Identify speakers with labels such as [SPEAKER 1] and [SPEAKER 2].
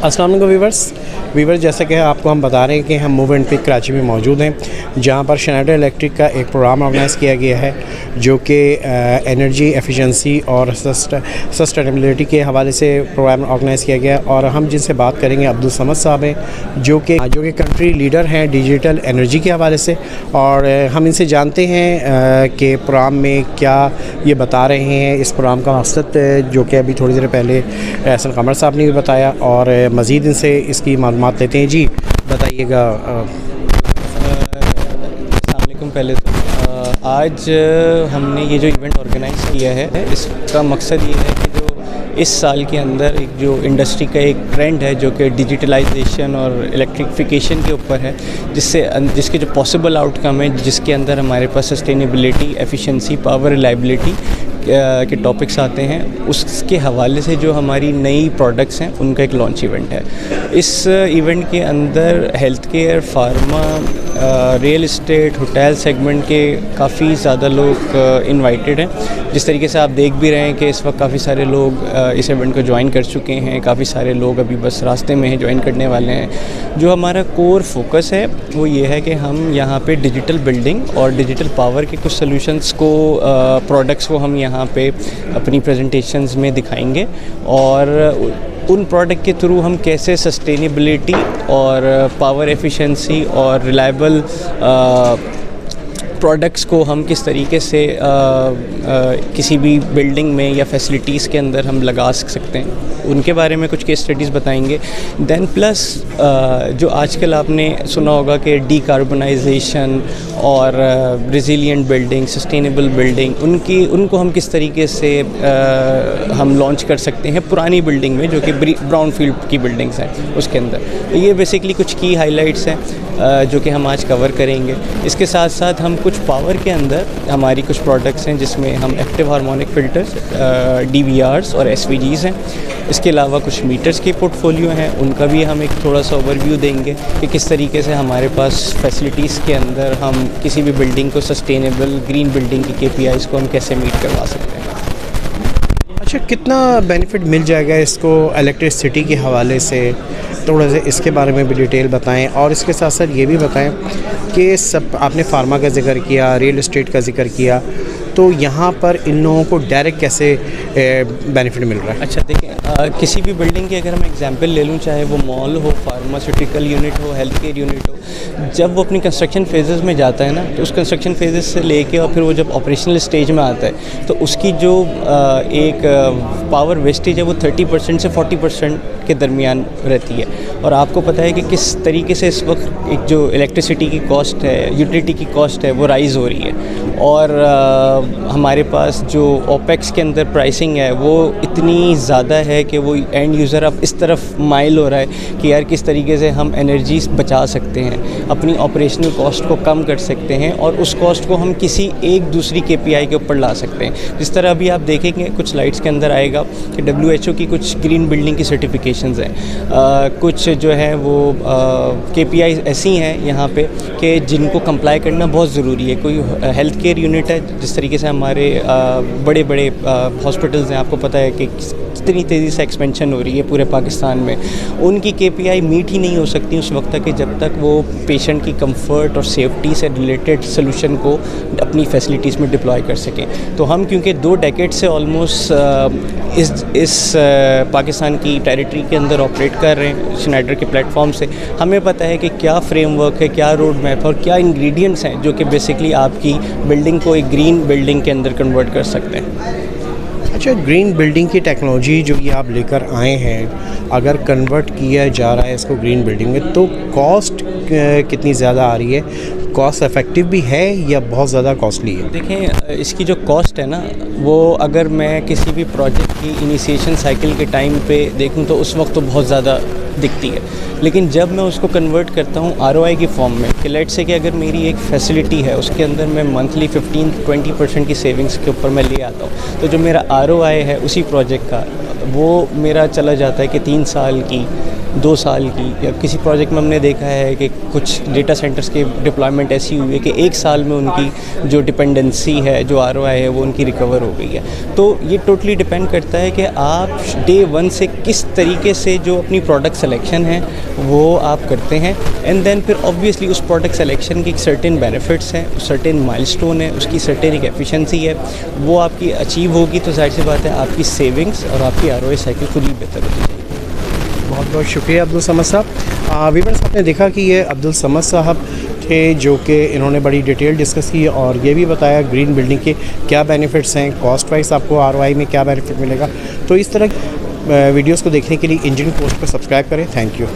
[SPEAKER 1] अस्सलाम वालेकुम वीवर्स, जैसा कि आपको हम बता रहे हैं कि हम मूव एंड पिक कराची में मौजूद हैं, जहां पर शनाइडर इलेक्ट्रिक का एक प्रोग्राम ऑर्गेनाइज़ किया गया है जो कि एनर्जी एफिशिएंसी और सस्टेनेबिलिटी के हवाले से प्रोग्राम ऑर्गेनाइज़ किया गया है। और हम जिनसे बात करेंगे अब्दुल समद साहब हैं, जो कि कंट्री लीडर हैं डिजिटल एनर्जी के हवाले से। और हम इनसे जानते हैं कि प्रोग्राम में क्या ये बता रहे हैं, इस प्रोग्राम का मकसद जो कि अभी थोड़ी देर पहले एहसन कमर साहब ने भी बताया, और मज़ीद इनसे इसकी मालूमात लेते हैं। जी बताइएगा।
[SPEAKER 2] अस्सलामुअलैकुम। पहले तो आज हमने ये जो इवेंट ऑर्गेनाइज़ किया है, इसका मकसद ये है कि जो इस साल के अंदर एक जो इंडस्ट्री का एक ट्रेंड है जो कि डिजिटलाइजेशन और इलेक्ट्रिफिकेशन के ऊपर है, जिसके जो पॉसिबल आउटकम है, जिसके अंदर हमारे पास सस्टेनेबिलिटी, एफिशिएंसी, पावर, रिलायबिलिटी के टॉपिक्स आते हैं, उसके हवाले से जो हमारी नई प्रोडक्ट्स हैं उनका एक लॉन्च इवेंट है। इस इवेंट के अंदर health care, pharma, real estate, hotel segment के काफ़ी ज़्यादा लोग इनवाइटेड हैं। जिस तरीके से आप देख भी रहे हैं कि इस वक्त काफ़ी सारे लोग इस इवेंट को ज्वाइन कर चुके हैं, काफ़ी सारे लोग अभी बस रास्ते में हैं, ज्वाइन करने वाले हैं। जो हमारा कोर फोकस है वो ये है कि हम यहाँ पे डिजिटल बिल्डिंग और डिजिटल पावर के कुछ सॉल्यूशंस को, प्रोडक्ट्स को हम यहाँ पे अपनी प्रेजेंटेशंस में दिखाएंगे, और उन प्रोडक्ट के थ्रू हम कैसे सस्टेनेबिलिटी और पावर एफिशिएंसी और रिलायबल प्रोडक्ट्स को हम किस तरीके से किसी भी बिल्डिंग में या फैसिलिटीज़ के अंदर हम लगा सकते हैं, उनके बारे में कुछ केस स्टडीज़ बताएंगे। दैन प्लस जो आजकल आपने सुना होगा कि डीकार्बनाइजेशन और रेजिलिएंट बिल्डिंग, सस्टेनेबल बिल्डिंग, उनको हम किस तरीके से हम लॉन्च कर सकते हैं पुरानी बिल्डिंग में, जो कि ब्राउन फील्ड की बिल्डिंग्स हैं उसके अंदर। ये बेसिकली कुछ की हाइलाइट्स हैं जो कि हम आज कवर करेंगे। इसके साथ साथ हम कुछ पावर के अंदर हमारी कुछ प्रोडक्ट्स हैं जिसमें हम एक्टिव हार्मोनिक फ़िल्टर्स, DVRs और SVGs हैं। इसके अलावा कुछ मीटर्स के पोर्टफोलियो हैं, उनका भी हम एक थोड़ा सा ओवरव्यू देंगे कि किस तरीके से हमारे पास फैसिलिटीज़ के अंदर हम किसी भी बिल्डिंग को सस्टेनेबल ग्रीन बिल्डिंग की KPIs को हम कैसे मीट करवा सकते हैं।
[SPEAKER 1] अच्छा, कितना बेनिफिट मिल जाएगा इसको इलेक्ट्रिसिटी के हवाले से? थोड़ा सा इसके बारे में भी डिटेल बताएं, और इसके साथ साथ ये भी बताएं कि सब आपने फार्मा का जिक्र किया, रियल इस्टेट का जिक्र किया, तो यहाँ पर इन लोगों को डायरेक्ट कैसे बेनिफिट मिल रहा है?
[SPEAKER 2] अच्छा देखिए, किसी भी बिल्डिंग की अगर मैं एग्जांपल ले लूँ, चाहे वो मॉल हो, फार्मास्यूटिकल यूनिट हो, हेल्थ केयर यूनिट हो, जब वो अपनी कंस्ट्रक्शन फेजेस में जाता है ना, तो उस कंस्ट्रक्शन फेजेस से लेके और फिर वो जब ऑपरेशनल स्टेज में आता है, तो उसकी जो एक पावर वेस्टेज है वो 30% से 40% के दरमियान रहती है। और आपको पता है कि किस तरीके से इस वक्त एक जो इलेक्ट्रिसिटी की कॉस्ट है, यूटिलिटी की कॉस्ट है, वो राइज़ हो रही है, और हमारे पास जो ओपेक्स के अंदर प्राइसिंग है वो इतनी ज़्यादा है कि वो एंड यूज़र अब इस तरफ माइल हो रहा है कि यार किस तरीके से हम एनर्जी बचा सकते हैं, अपनी ऑपरेशनल कॉस्ट को कम कर सकते हैं, और उस कॉस्ट को हम किसी एक दूसरी KPI के ऊपर ला सकते हैं। जिस तरह अभी आप देखेंगे कुछ स्लाइड्स के अंदर आएगा कि WHO की कुछ ग्रीन बिल्डिंग की सर्टिफिकेशंस हैं, कुछ जो है वो KPI ऐसी हैं यहाँ पे कि जिनको कंप्लाई करना बहुत ज़रूरी है। कोई हेल्थ केयर यूनिट है, जिस तरीके से हमारे बड़े बड़े हॉस्पिटल्स हैं, आपको पता है कि कितनी तेज़ी से एक्सपेंशन हो रही है पूरे पाकिस्तान में, उनकी KPI मीट ही नहीं हो सकती उस वक्त तक कि जब तक वो पेशेंट की कंफर्ट और सेफ्टी से रिलेटेड सोल्यूशन को अपनी फैसिलिटीज़ में डिप्लॉय कर सकें। तो हम क्योंकि 2 डेकेड से ऑलमोस्ट इस पाकिस्तान की टेरिटरी के अंदर ऑपरेट कर रहे हैं शनाइडर के प्लेटफॉर्म से, हमें पता है कि क्या फ्रेमवर्क है, क्या रोड मैप और क्या इंग्रेडिएंट्स हैं जो कि बेसिकली आपकी बिल्डिंग को एक ग्रीन बिल्डिंग के अंदर कन्वर्ट कर सकते हैं।
[SPEAKER 1] अच्छा, ग्रीन बिल्डिंग की टेक्नोलॉजी जो ये आप लेकर आए हैं, अगर कन्वर्ट किया जा रहा है इसको ग्रीन बिल्डिंग में, तो कॉस्ट कितनी ज़्यादा आ रही है? कॉस्ट इफ़ेक्टिव भी है या बहुत ज़्यादा कॉस्टली है?
[SPEAKER 2] देखें, इसकी जो कॉस्ट है ना, वो अगर मैं किसी भी प्रोजेक्ट की इनिशिएशन साइकिल के टाइम पे देखूं तो उस वक्त तो बहुत ज़्यादा दिखती है, लेकिन जब मैं उसको कन्वर्ट करता हूँ ROI की फॉर्म में, कि लेट से कि अगर मेरी एक फैसिलिटी है उसके अंदर मैं मंथली 15-20% की सेविंग्स के ऊपर मैं ले आता हूँ, तो जो मेरा ROI है उसी प्रोजेक्ट का वो मेरा चला जाता है कि 3 साल की, 2 साल की, या किसी प्रोजेक्ट में हमने देखा है कि कुछ डेटा सेंटर्स की डिप्लॉयमेंट ऐसी हुई है कि 1 साल में उनकी जो डिपेंडेंसी है, जो ROI है, वो उनकी रिकवर हो गई है। तो ये टोटली डिपेंड करता है कि आप डे 1 से किस तरीके से जो अपनी प्रोडक्ट सिलेक्शन है वो आप करते हैं, एंड देन फिर ऑब्वियसली उस प्रोडक्ट सिलेक्शन की एक सर्टेन बेनिफिट्स हैं, सर्टेन माइलस्टोन है, उसकी सर्टेन एक एफिशिएंसी है, वो आपकी अचीव होगी तो जाहिर सी बात है आपकी सेविंग्स और आपकी ROI साइकिल खुद ही बेहतर होती जाएगी।
[SPEAKER 1] बहुत बहुत शुक्रिया अब्दुल समद साहब। वीवर्स, आपने देखा कि ये अब्दुल समद साहब थे जो कि इन्होंने बड़ी डिटेल डिस्कस की और ये भी बताया ग्रीन बिल्डिंग के क्या बेनिफिट्स हैं, कॉस्ट वाइज आपको ROI में क्या बेनिफिट मिलेगा। तो इस तरह वीडियोस को देखने के लिए इंजीनियरिंग पोस्ट पर सब्सक्राइब करें। Thank you.